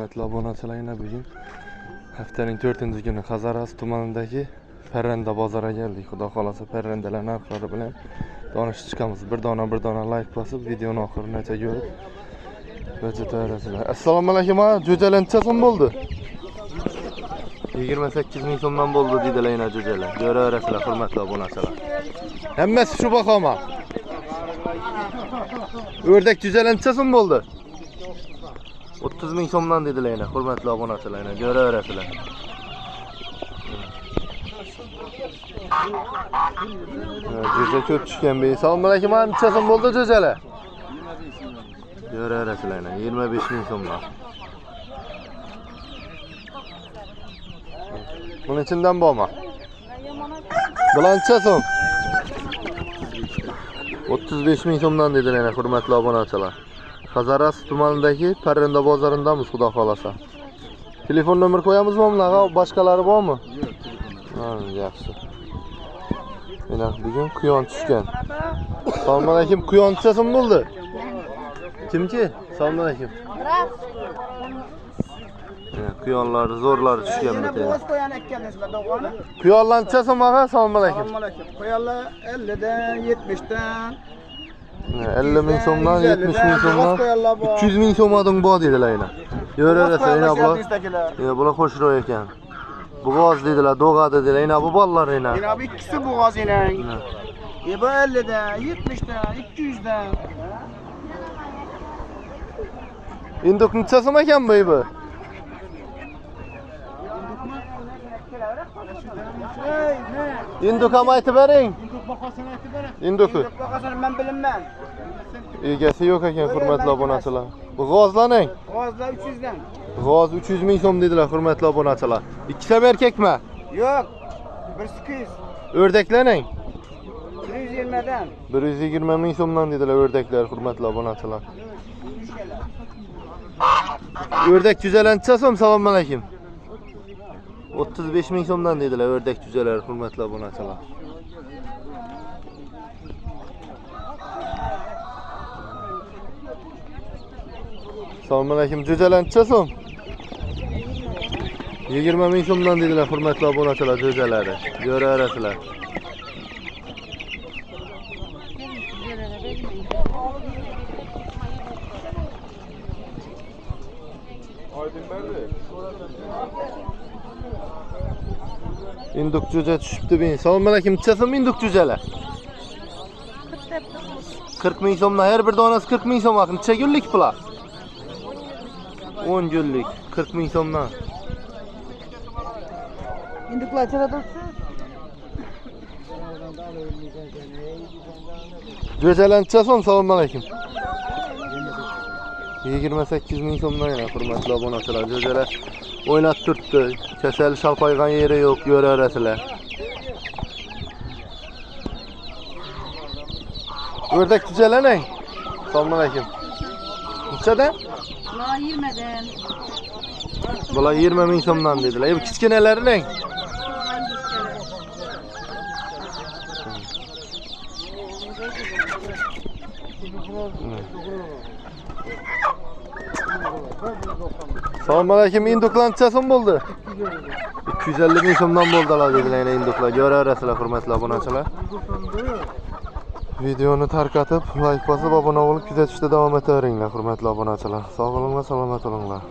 hurmatli obunachilar, bugün haftaning 4-kuni Qazaras tumanidagi Parranda bozoriga geldik. Xudo xolasa parrandalar narxlari bilan tanishib chiqamiz. Bir dona like bosib, videoni oxirigacha ko'rib o'tib. Assalomu alaykum. Jo'jalancha so'm bo'ldi. 28 ming so'mdan bo'ldi deydilar yana jo'jalar. Ko'raverasizlar hurmatli obunachilar. Hammasi shu bahoma. O'rdak jo'jalancha so'm bo'ldi. 30 ming so'mdan dedilar yana hurmatli obunachilar, yana ko'raverasizlar. Jo'ja ko'p tushgan be. Assalomu alaykum. Necha so'm bo'ldi jo'jalar? Ko'raverasizlar yana 25 ming so'mdan. Bunun içinden bormi? Bulancha so'm. 35 ming so'mdan dedilar yana hurmatli obunachilar. Qazaras tumanidagi Parranda bozoridamiz, xudo xolasa. Telefon nomer qo'yamizmi bunaqa? Boshqalari bormi? Yo'q, yaxshi. Mana bugun quyon tushgan. Assalomu alaykum. Quyoncha so'm bo'ldi. Kimki? Assalomu alaykum. Quyonlar zo'rlari tushgan bitta. Quyonlancha so'm og'a? Assalomu alaykum. Quyonlar 50 dan 70 dan 50 ming so'mdan 70 ming so'mdan 300 ming so'mdan bor dedilar yana. Ko'raverasizlar yana bular. Yana bular xo'shroq ekan. Bo'g'oz dedilar, do'g'adi dedilar. Yana bu bolalar yana. Yana bu ikkisi bo'g'oz yana. Bu 50 dan 70 dan 200 dan. Induk necha so'm ekan bu? Induk ham aytib bering. Induku. Bakasını ben bilinmem. Egasi yo'q ekan hurmatli obunachilar. Bu g'ozlaning. G'ozlar 300 dan. G'oz 300 ming so'm dedilar hurmatli obunachilar. İkisi ham erkakmi? Yo'q. Birisi qiz. O'rdaklaring. 120 dan. 120 ming so'mdan dedilar o'rdaklar hurmatli obunachilar. O'rdak jo'jalancha so'm. Assalomu alaykum. 35 ming so'mdan dedilar o'rdak jo'jalar hurmatli obunachilar. Assalomu alaykum. Jo'jalancha so'm. 20 ming so'mdan dedilar hurmatli obunachilar jo'jalari. Ko'raverasizlar. Induk jo'ja tushibdi ben. Assalomu alaykum. Necha so'm induk jo'jalar? 40 ming so'mdan. Her bir donasi 40 ming so'm. Necha kunlik bular? 10 günlük 40 ming so'mdan. İndiklar çara dursun. Jo'jalancha so'm. Assalomu alaykum. 28 ming so'mdan yana hurmatli obunachilar. Jo'jalar o'ynab turibdi. Kasal shalpaygan yeri yo'q, ko'raverasizlar. O'rdak jo'jalaning. Assalomu alaykum. Nechadan? Bular 20 dan. Bular 20 ming so'mdan dedilar. Bu kichkinalarining. Assalomu alaykum. Induklar necha so'm bo'ldi? 250 ming so'mdan bo'ldilar dedilar yana induklar. Ko'raverasizlar hurmatli obunachilar. Videoni tarqatib, like bosib, obuna bo'lib kuzatishda davom etaveringlar hurmatli obunachilar. Sog' bo'linglar, salomat bo'linglar.